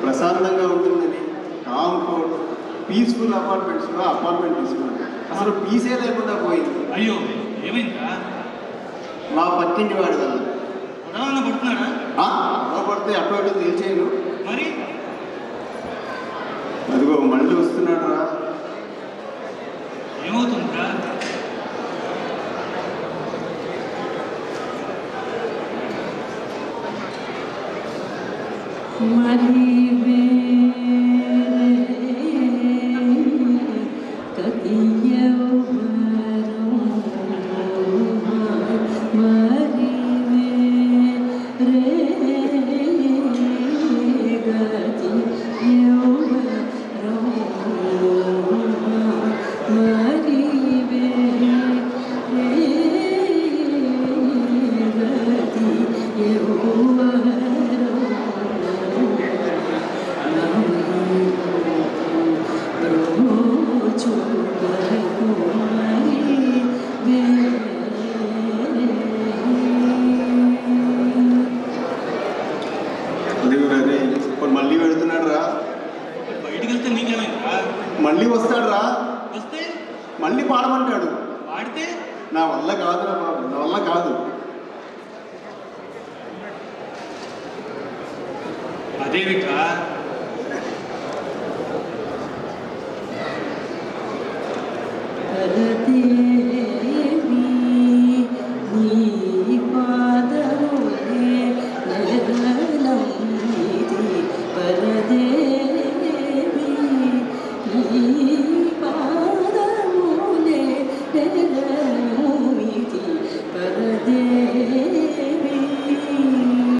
ప్రశాంతంగా ఉంటుందని compound peaceful అపార్ట్మెంట్స్లో apartment తీసుకున్నాను. అసలు పీసే లేకుండా పోయింది. అయ్యో ఏమైందా? మా పక్కింటి వాడి వల్ల గొడవన్న పడుతున్నాడా? పడితే అటు అటు తెలిసేను. మరి అదిగో మళ్ళీ వస్తున్నాడు రా. ఏమవుతుందిరా? మళ్ళీ వెళుతున్నాడు రా. బయటికి వెళ్తే నీకేమైందిరా? మళ్ళీ వస్తాడు రా. వస్తే మళ్ళీ పాడమంటాడు. పాడితే నా వల్ల కాదురా బాబు, నా వల్ల కాదు. అదే విట్రా